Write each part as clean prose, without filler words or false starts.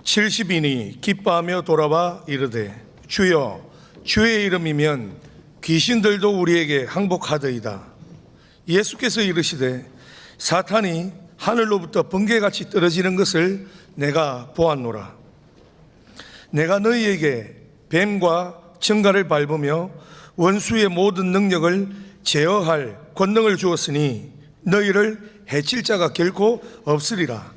70인이 기뻐하며 돌아와 이르되 주여 주의 이름이면 귀신들도 우리에게 항복하더이다. 예수께서 이르시되 사탄이 하늘로부터 번개같이 떨어지는 것을 내가 보았노라. 내가 너희에게 뱀과 청갈을 밟으며 원수의 모든 능력을 제어할 권능을 주었으니 너희를 해칠 자가 결코 없으리라.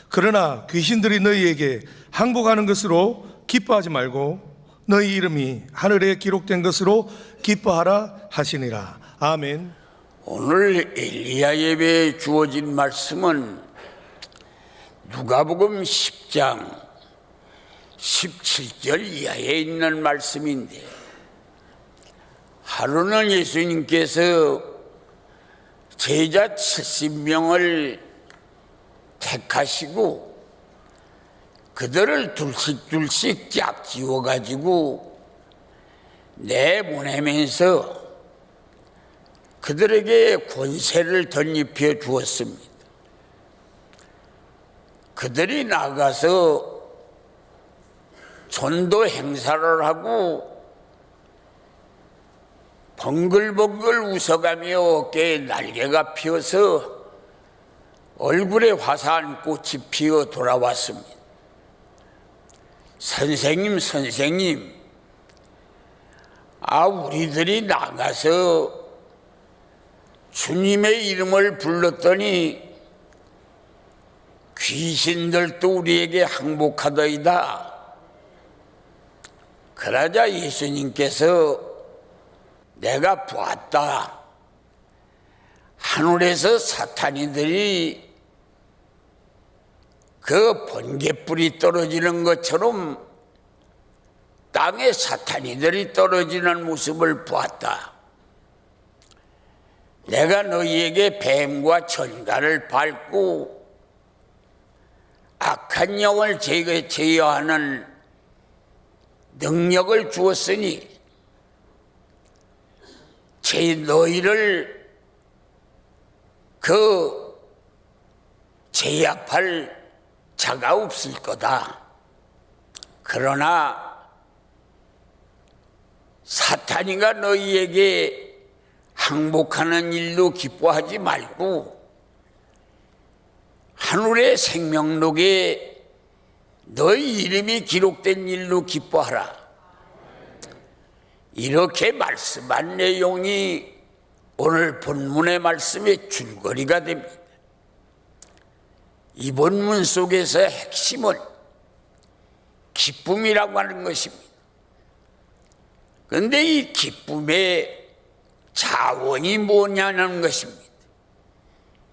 그러나 귀신들이 너희에게 항복하는 것으로 기뻐하지 말고 너희 이름이 하늘에 기록된 것으로 기뻐하라 하시니라. 아멘. 오늘 엘리야 예배에 주어진 말씀은 누가복음 10장 17절 이하에 있는 말씀인데, 하루는 예수님께서 제자 70명을 택하시고 그들을 둘씩 쫙 지워가지고 내보내면서 그들에게 권세를 덧입혀 주었습니다. 그들이 나가서 전도 행사를 하고 벙글벙글 웃어가며 어깨에 날개가 피어서 얼굴에 화사한 꽃이 피어 돌아왔습니다. 선생님, 우리들이 나가서 주님의 이름을 불렀더니 귀신들도 우리에게 항복하더이다. 그러자 예수님께서 내가 보았다. 하늘에서 사탄이들이 그 번개불이 떨어지는 것처럼 땅에 사탄이들이 떨어지는 모습을 보았다. 내가 너희에게 뱀과 전갈을 밟고 악한 영을 제어하는 능력을 주었으니 너희를 제압할 자가 없을 거다. 그러나 사탄이가 너희에게 항복하는 일로 기뻐하지 말고 하늘의 생명록에 너희 이름이 기록된 일로 기뻐하라. 이렇게 말씀한 내용이 오늘 본문의 말씀의 줄거리가 됩니다. 이 본문 속에서 핵심은 기쁨이라고 하는 것입니다. 그런데 이 기쁨의 자원이 뭐냐는 것입니다.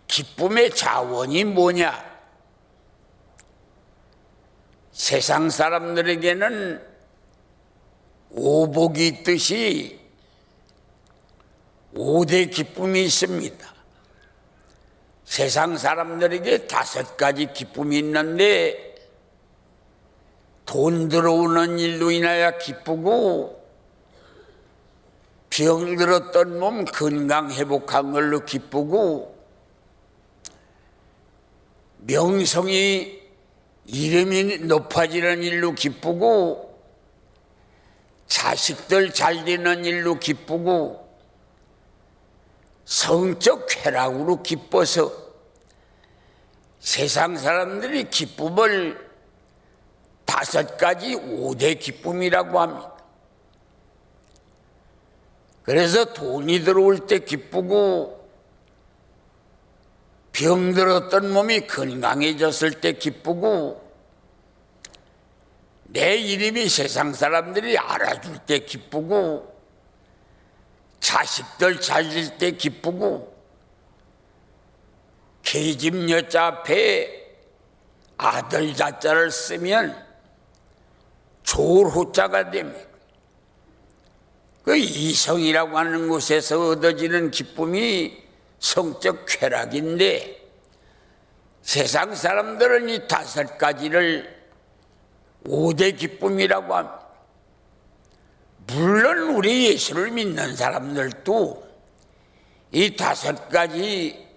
기쁨의 자원이 뭐냐? 세상 사람들에게는 오복이 있듯이 5대 기쁨이 있습니다. 세상 사람들에게 5가지 기쁨이 있는데, 돈 들어오는 일로 인하여 기쁘고, 병 들었던 몸 건강 회복한 걸로 기쁘고, 명성이 이름이 높아지는 일로 기쁘고, 자식들 잘 되는 일로 기쁘고, 성적 쾌락으로 기뻐서 세상 사람들이 기쁨을 5가지 5대 기쁨이라고 합니다. 그래서 돈이 들어올 때 기쁘고, 병들었던 몸이 건강해졌을 때 기쁘고, 내 이름이 세상 사람들이 알아줄 때 기쁘고, 자식들 잘 될 때 기쁘고, 계집 여자 앞에 아들 자자를 쓰면 조호자가 됩니다. 그 이성이라고 하는 곳에서 얻어지는 기쁨이 성적 쾌락인데, 세상 사람들은 이 5가지를 5대 기쁨이라고 합니다. 물론 우리 예수를 믿는 사람들도 이 5가지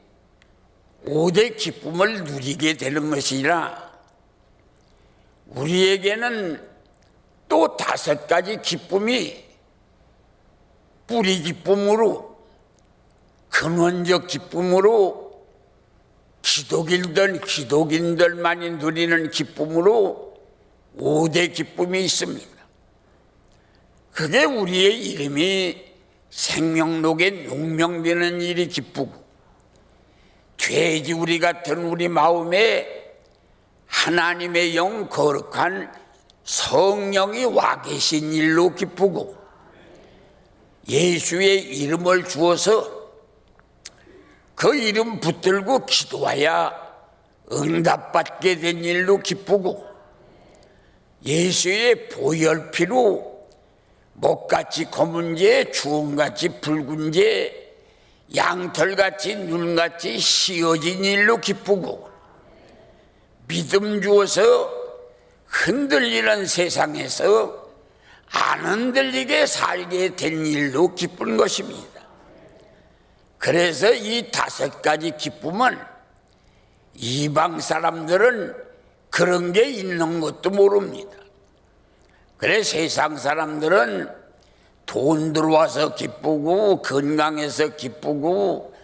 5대 기쁨을 누리게 되는 것이라, 우리에게는 또 5가지 기쁨이 뿌리 기쁨으로, 근원적 기쁨으로, 기독인들만이 누리는 기쁨으로 5대 기쁨이 있습니다. 그게 우리의 이름이 생명록에 용명되는 일이 기쁘고, 돼지우리 같은 우리 마음에 하나님의 영 거룩한 성령이 와 계신 일로 기쁘고, 예수의 이름을 주어서 그 이름 붙들고 기도하여 응답받게 된 일로 기쁘고, 예수의 보혈피로 목같이 검은 재, 주홍같이 붉은 재, 양털같이 눈같이 씌어진 일로 기쁘고, 믿음 주어서 흔들리는 세상에서 안 흔들리게 살게 된 일로 기쁜 것입니다. 그래서 이 5가지 기쁨은 이방 사람들은 그런 게 있는 것도 모릅니다. 그래 세상 사람들은 돈 들어와서 기쁘고, 건강해서 기쁘고,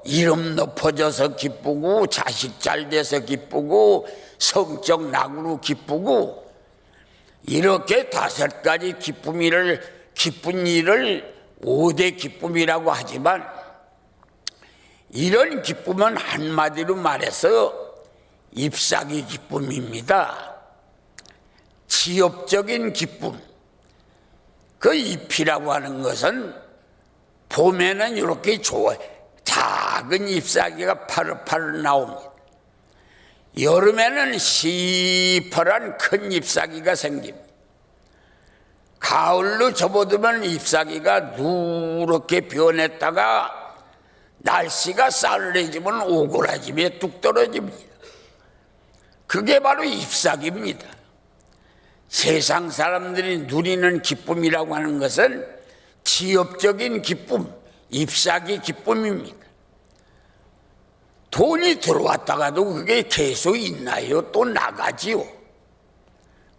이름 높아져서 기쁘고, 자식 잘 돼서 기쁘고, 성적 낙으로 기쁘고, 이렇게 5가지 기쁜 일을 5대 기쁨이라고 하지만, 이런 기쁨은 한마디로 말해서 잎사귀 기쁨입니다. 지엽적인 기쁨. 그 잎이라고 하는 것은 봄에는 이렇게 작은 잎사귀가 파릇파릇 나옵니다. 여름에는 시퍼런 큰 잎사귀가 생깁니다. 가을로 접어들면 잎사귀가 누렇게 변했다가 날씨가 싸늘해지면 오그라짐에 뚝 떨어집니다. 그게 바로 잎사귀입니다. 세상 사람들이 누리는 기쁨이라고 하는 것은 지엽적인 기쁨, 잎사귀 기쁨입니다. 돈이 들어왔다가도 그게 계속 있나요? 또 나가지요.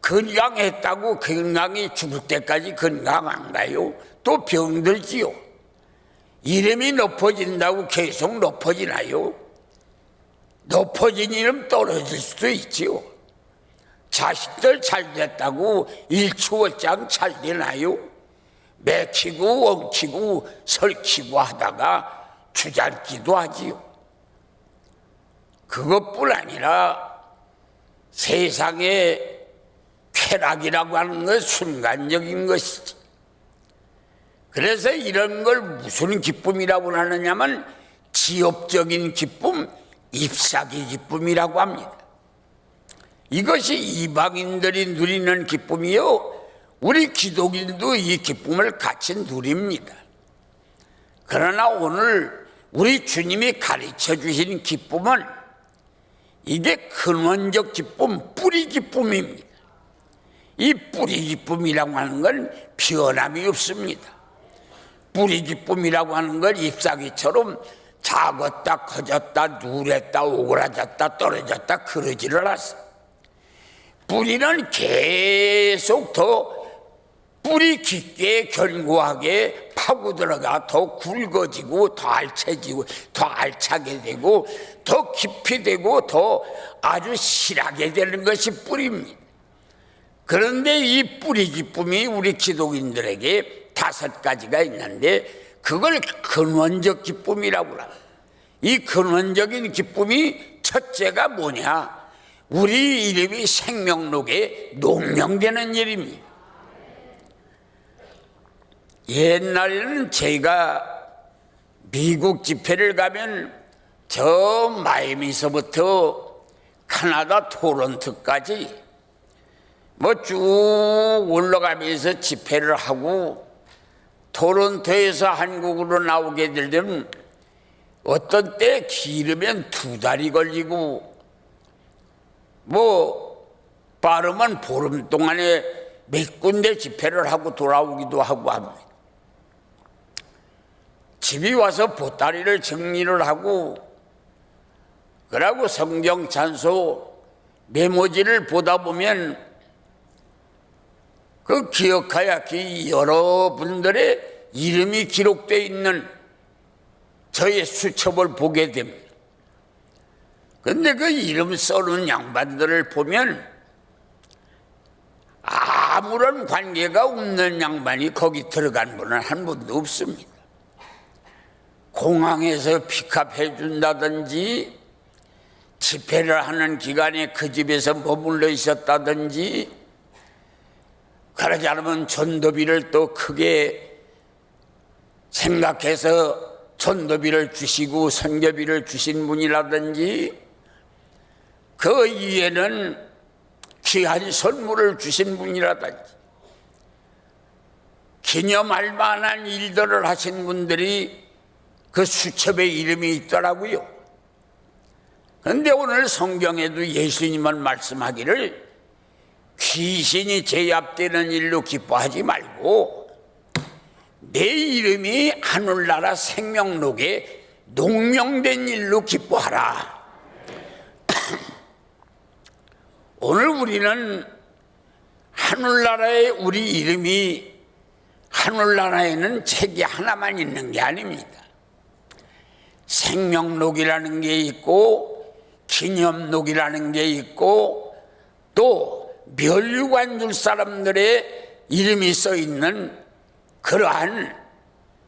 건강했다고 건강이 죽을 때까지 건강한가요? 또 병들지요. 이름이 높아진다고 계속 높아지나요? 높아진 이름 떨어질 수도 있지요. 자식들 잘 됐다고 일추월장 잘 되나요? 맥히고 엉키고 설키고 하다가 주저앉기도 하지요. 그것뿐 아니라 세상의 쾌락이라고 하는 건 순간적인 것이지. 그래서 이런 걸 무슨 기쁨이라고 하느냐면 지엽적인 기쁨, 잎사귀 기쁨이라고 합니다. 이것이 이방인들이 누리는 기쁨이요, 우리 기독인도 이 기쁨을 같이 누립니다. 그러나 오늘 우리 주님이 가르쳐 주신 기쁨은 이게 근원적 기쁨, 뿌리 기쁨입니다. 이 뿌리 기쁨이라고 하는 건 변함이 없습니다. 뿌리 기쁨이라고 하는 건 잎사귀처럼 작았다 커졌다 누랬다 오그라졌다 떨어졌다 그러지를 않습니다. 뿌리는 계속 더 뿌리 깊게 견고하게 파고 들어가 더 굵어지고 더 알차지고 더 알차게 되고 더 깊이 되고 더 아주 실하게 되는 것이 뿌리입니다. 그런데 이 뿌리 기쁨이 우리 기독인들에게 5가지가 있는데 그걸 근원적 기쁨이라고 합니다. 이 근원적인 기쁨이 첫째가 뭐냐? 우리 이름이 생명록에 농명되는 일입니다. 옛날에는 제가 미국 집회를 가면 저 마이애미서부터 캐나다 토론토까지 뭐 쭉 올라가면서 집회를 하고 토론토에서 한국으로 나오게 되면 어떤 때 길으면 2달이 걸리고 뭐 빠르면 보름 동안에 몇 군데 집회를 하고 돌아오기도 하고 합니다. 집이 와서 보따리를 정리를 하고 그러고 성경 찬소 메모지를 보다 보면 그 기억하야기 여러분들의 이름이 기록되어 있는 저의 수첩을 보게 됩니다. 그런데 그 이름 써놓은 양반들을 보면 아무런 관계가 없는 양반이 거기 들어간 분은 한 분도 없습니다. 공항에서 픽업해 준다든지 집회를 하는 기간에 그 집에서 머물러 있었다든지 그러지 않으면 전도비를 또 크게 생각해서 전도비를 주시고 선교비를 주신 분이라든지 그 이외에는 귀한 선물을 주신 분이라든지 기념할 만한 일들을 하신 분들이 그 수첩에 이름이 있더라고요. 그런데 오늘 성경에도 예수님은 말씀하기를 귀신이 제압되는 일로 기뻐하지 말고 내 이름이 하늘나라 생명록에 농명된 일로 기뻐하라. 오늘 우리는 하늘나라에 우리 이름이 하늘나라에는 책이 하나만 있는 게 아닙니다. 생명록이라는 게 있고 기념록이라는 게 있고 또 멸류관 줄 사람들의 이름이 써 있는 그러한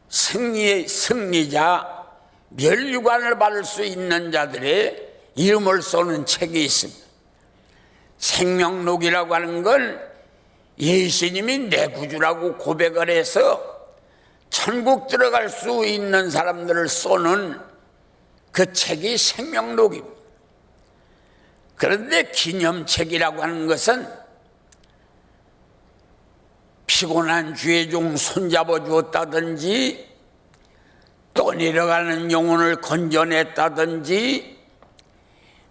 승리자 멸류관을 받을 수 있는 자들의 이름을 써는 책이 있습니다. 생명록이라고 하는 건 예수님이 내 구주라고 고백을 해서 천국 들어갈 수 있는 사람들을 쏘는 그 책이 생명록입니다. 그런데 기념책이라고 하는 것은 피곤한 주의 종 손잡아 주었다든지 또 내려가는 영혼을 건져냈다든지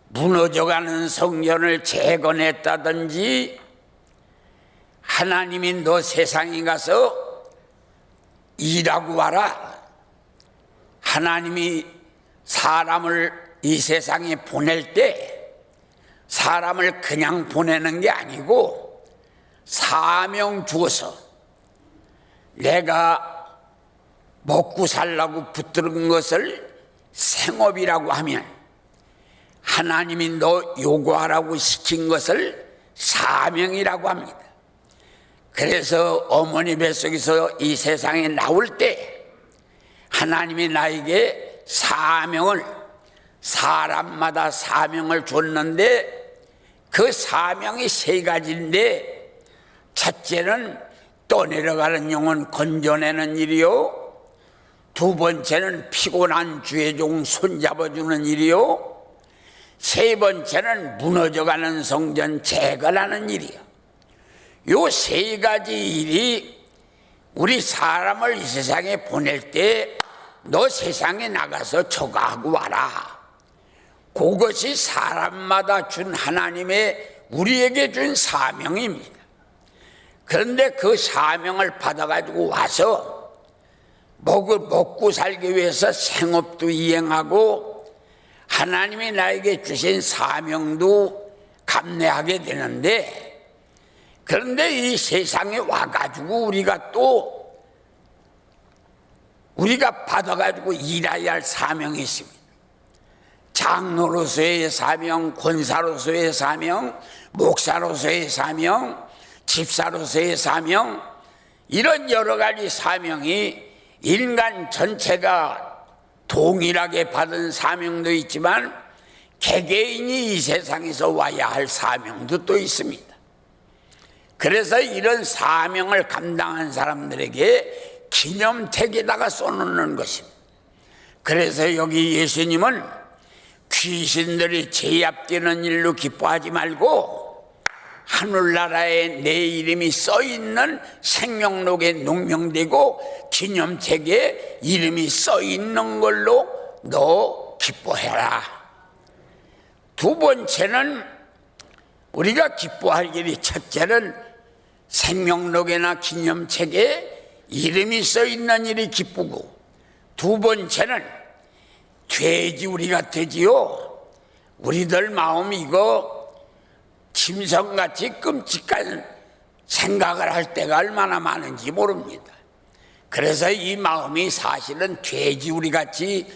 무너져가는 성전을 재건했다든지 하나님이 너 세상에 가서 일하고 와라. 하나님이 사람을 이 세상에 보낼 때 사람을 그냥 보내는 게 아니고 사명 주어서 내가 먹고 살라고 붙들은 것을 생업이라고 하면 하나님이 너 요구하라고 시킨 것을 사명이라고 합니다. 그래서 어머니 뱃속에서 이 세상에 나올 때 하나님이 나에게 사명을 사람마다 사명을 줬는데 그 사명이 세 가지인데 첫째는 떠내려가는 영혼 건져내는 일이요, 두 번째는 피곤한 주의 종 손잡아주는 일이요, 세 번째는 무너져가는 성전 재건하는 일이요. 요 세 가지 일이 우리 사람을 이 세상에 보낼 때 너 세상에 나가서 저거 하고 와라. 그것이 사람마다 준 하나님의 우리에게 준 사명입니다. 그런데 그 사명을 받아가지고 와서 먹고 살기 위해서 생업도 이행하고 하나님이 나에게 주신 사명도 감내하게 되는데, 그런데 이 세상에 와가지고 우리가 받아가지고 일해야 할 사명이 있습니다. 장로로서의 사명, 권사로서의 사명, 목사로서의 사명, 집사로서의 사명, 이런 여러 가지 사명이 인간 전체가 동일하게 받은 사명도 있지만 개개인이 이 세상에서 와야 할 사명도 또 있습니다. 그래서 이런 사명을 감당한 사람들에게 기념택에다가 써놓는 것입니다. 그래서 여기 예수님은 귀신들이 제압되는 일로 기뻐하지 말고 하늘나라에 내 이름이 써있는 생명록에 농명되고 기념책에 이름이 써있는 걸로 너 기뻐해라. 두 번째는 우리가 기뻐할 일이, 첫째는 생명록이나 기념책에 이름이 써있는 일이 기쁘고, 두 번째는 돼지 우리가 되지요. 우리들 마음 이거 짐승같이 끔찍한 생각을 할 때가 얼마나 많은지 모릅니다. 그래서 이 마음이 사실은 돼지우리같이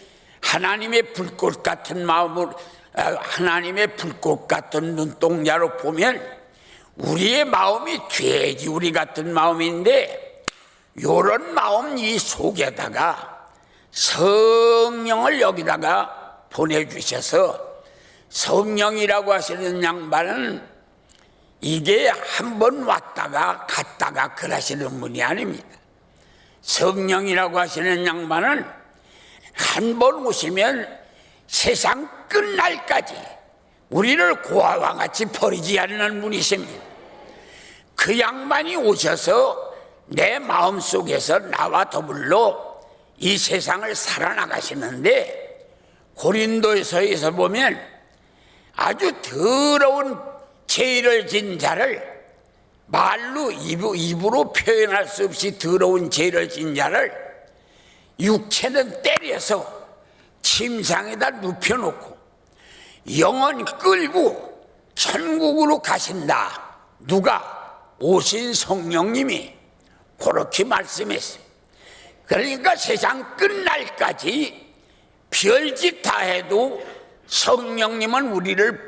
하나님의 불꽃 같은 마음을, 하나님의 불꽃 같은 눈동자로 보면 우리의 마음이 돼지우리 같은 마음인데, 요런 마음 이 속에다가 성령을 여기다가 보내주셔서, 성령이라고 하시는 양반은 이게 한 번 왔다가 갔다가 그러시는 분이 아닙니다. 성령이라고 하시는 양반은 한 번 오시면 세상 끝날까지 우리를 고아와 같이 버리지 않는 분이십니다. 그 양반이 오셔서 내 마음속에서 나와 더불어 이 세상을 살아나가시는데, 고린도서에서 보면 아주 더러운 죄를 진 자를, 말로 입으로 표현할 수 없이 더러운 죄를 진 자를 육체는 때려서 침상에다 눕혀놓고 영혼 끌고 천국으로 가신다. 누가? 오신 성령님이 그렇게 말씀했어요. 그러니까 세상 끝날까지 별짓 다 해도 성령님은 우리를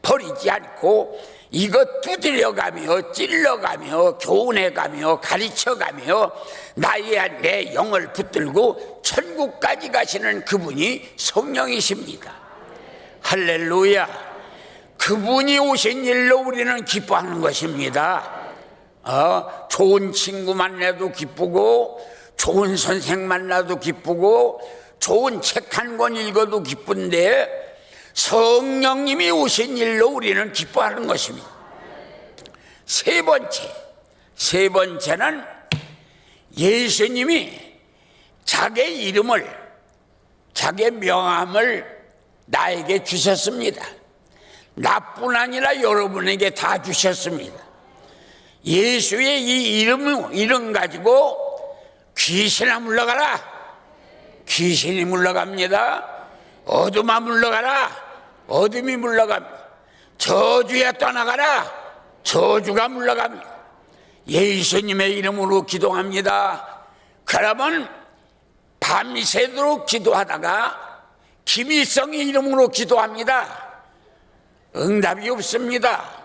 버리지 않고 이것 두드려가며 찔러가며 교훈해가며 가르쳐가며 내 영을 붙들고 천국까지 가시는 그분이 성령이십니다. 할렐루야. 그분이 오신 일로 우리는 기뻐하는 것입니다. 좋은 친구 만나도 기쁘고, 좋은 선생 만나도 기쁘고, 좋은 책 한 권 읽어도 기쁜데, 성령님이 오신 일로 우리는 기뻐하는 것입니다. 세 번째는 예수님이 자기 이름을, 자기 명함을 나에게 주셨습니다. 나뿐 아니라 여러분에게 다 주셨습니다. 예수의 이 이름 가지고 귀신아 물러가라. 귀신이 물러갑니다. 어둠아 물러가라. 어둠이 물러갑니다. 저주야 떠나가라. 저주가 물러갑니다. 예수님의 이름으로 기도합니다. 그러면 밤새도록 기도하다가 김일성의 이름으로 기도합니다. 응답이 없습니다.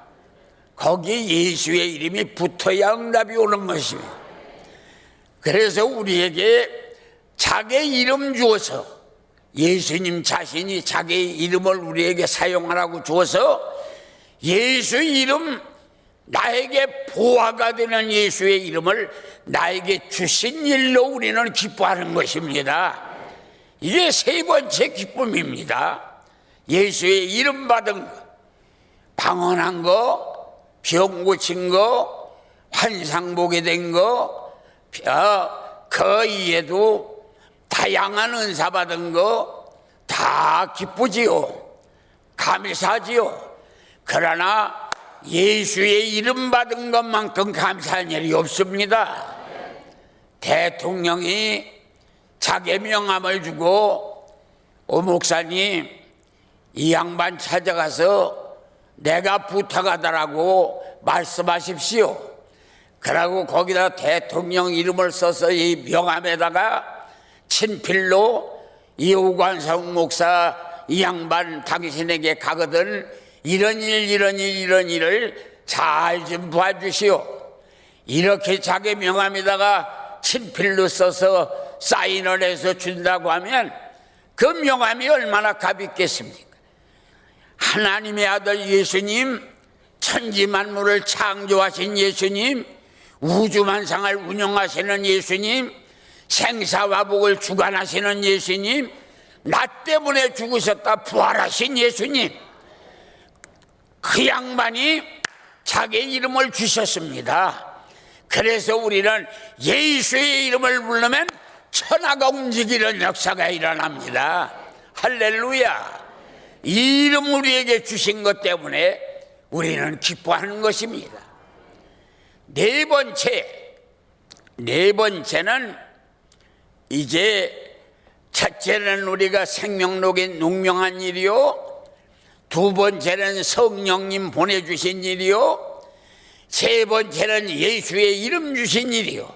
거기 예수의 이름이 붙어야 응답이 오는 것입니다. 그래서 우리에게 자기 이름 주어서, 예수님 자신이 자기 이름을 우리에게 사용하라고 주어서, 예수 이름, 나에게 보화가 되는 예수의 이름을 나에게 주신 일로 우리는 기뻐하는 것입니다. 이게 세 번째 기쁨입니다. 예수의 이름 받은 것, 방언한 거, 병 고친 거, 환상 보게 된 거, 그 이에도 다양한 은사 받은 거 다 기쁘지요. 감사하지요. 그러나 예수의 이름 받은 것만큼 감사한 일이 없습니다. 대통령이 자기 명함을 주고, 오 목사님, 이 양반 찾아가서 내가 부탁하다라고 말씀하십시오. 그러고 거기다 대통령 이름을 써서 이 명함에다가 친필로 이 오관성 목사 이 양반 당신에게 가거든 이런 일을 잘 좀 봐주시오. 이렇게 자기 명함에다가 친필로 써서 사인을 해서 준다고 하면 그 명함이 얼마나 값 있겠습니까? 하나님의 아들 예수님, 천지만물을 창조하신 예수님, 우주만상을 운영하시는 예수님, 생사화복을 주관하시는 예수님, 나 때문에 죽으셨다 부활하신 예수님, 그 양반이 자기 이름을 주셨습니다. 그래서 우리는 예수의 이름을 부르면 천하가 움직이는 역사가 일어납니다. 할렐루야. 이 이름 우리에게 주신 것 때문에 우리는 기뻐하는 것입니다. 네 번째는 이제 첫째는 우리가 생명록에 농명한 일이요, 두 번째는 성령님 보내주신 일이요, 세 번째는 예수의 이름 주신 일이요,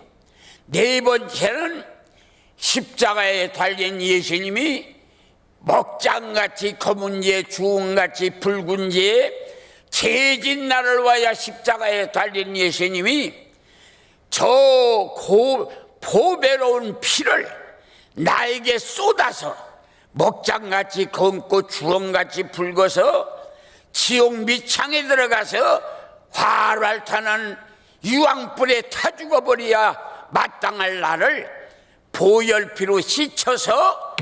네 번째는 십자가에 달린 예수님이 먹장같이 검은 재, 주홍같이 붉은 재, 죄진 나를 와야 십자가에 달린 예수님이 저 보배로운 피를 나에게 쏟아서 먹장같이 검고 주홍같이 붉어서 지옥 밑창에 들어가서 활활타는 유황불에 타 죽어버려야 마땅할 나를 보혈피로 씻어서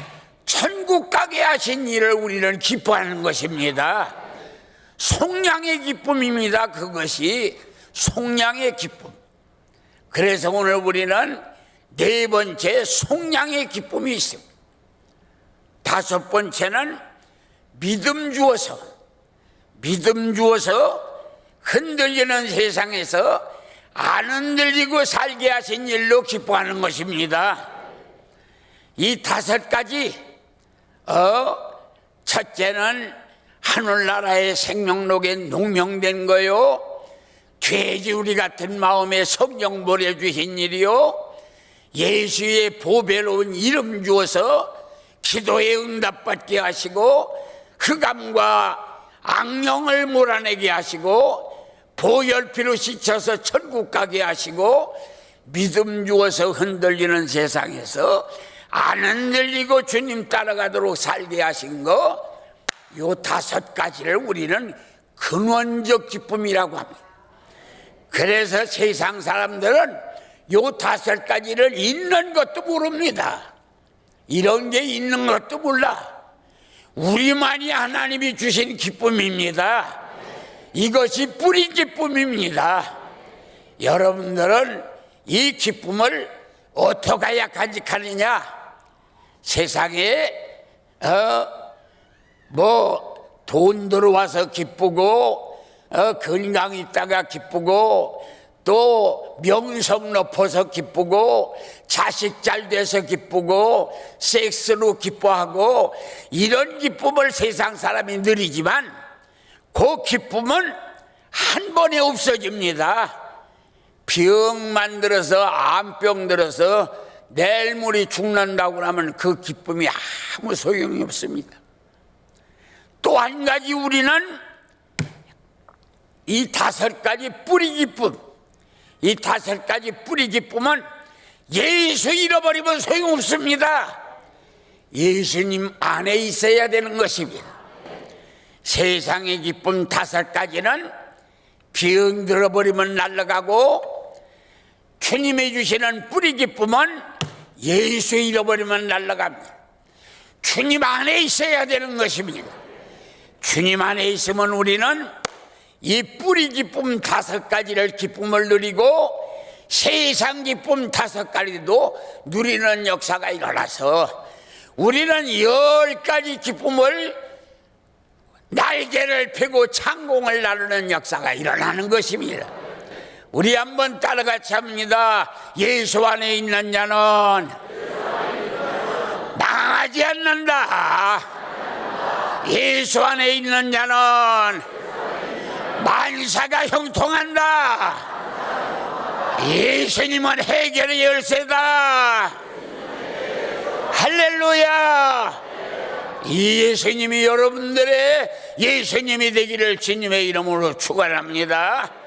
천국 가게 하신 일을 우리는 기뻐하는 것입니다. 속량의 기쁨입니다. 그것이 속량의 기쁨. 그래서 오늘 우리는 네 번째 속량의 기쁨이 있습니다. 다섯 번째는 믿음 주어서 흔들리는 세상에서 안 흔들리고 살게 하신 일로 기뻐하는 것입니다. 이 다섯 가지, 첫째는 하늘나라의 생명록에 농명된 거요, 돼지우리 같은 마음에 성령 보내주신 일이요, 예수의 보배로운 이름 주어서 기도에 응답받게 하시고 흑암과 악령을 몰아내게 하시고 보혈피로 씻어서 천국 가게 하시고 믿음 주어서 흔들리는 세상에서 안 흔들리고 주님 따라가도록 살게 하신 거, 요 다섯 가지를 우리는 근원적 기쁨이라고 합니다. 그래서 세상 사람들은 요 다섯 가지를 있는 것도 모릅니다. 이런 게 있는 것도 몰라. 우리만이 하나님이 주신 기쁨입니다. 이것이 뿌리 기쁨입니다. 여러분들은 이 기쁨을 어떻게 해야 간직하느냐? 세상에 돈 들어와서 기쁘고 건강 있다가 기쁘고 또 명성 높아서 기쁘고 자식 잘 돼서 기쁘고 섹스로 기뻐하고 이런 기쁨을 세상 사람이 누리지만 그 기쁨은 한 번에 없어집니다. 병만 들어서 암병 들어서 내일 모레 죽는다고 하면 그 기쁨이 아무 소용이 없습니다. 또 한 가지 우리는 이 다섯 가지 뿌리 기쁨, 이 다섯 가지 뿌리 기쁨은 예수 잃어버리면 소용없습니다. 예수님 안에 있어야 되는 것입니다. 세상의 기쁨 다섯 가지는 병 들어버리면 날아가고, 주님이 주시는 뿌리 기쁨은 예수 잃어버리면 날아갑니다. 주님 안에 있어야 되는 것입니다. 주님 안에 있으면 우리는 이 뿌리 기쁨 다섯 가지를 기쁨을 누리고 세상 기쁨 다섯 가지도 누리는 역사가 일어나서 우리는 10가지 기쁨을 날개를 펴고 창공을 나누는 역사가 일어나는 것입니다. 우리 한번 따라같이 합니다. 예수 안에 있는 자는 망하지 않는다. 예수 안에 있는 자는 만사가 형통한다. 예수님은 해결의 열쇠다. 할렐루야. 이 예수님이 여러분들의 예수님이 되기를 주님의 이름으로 축원합니다.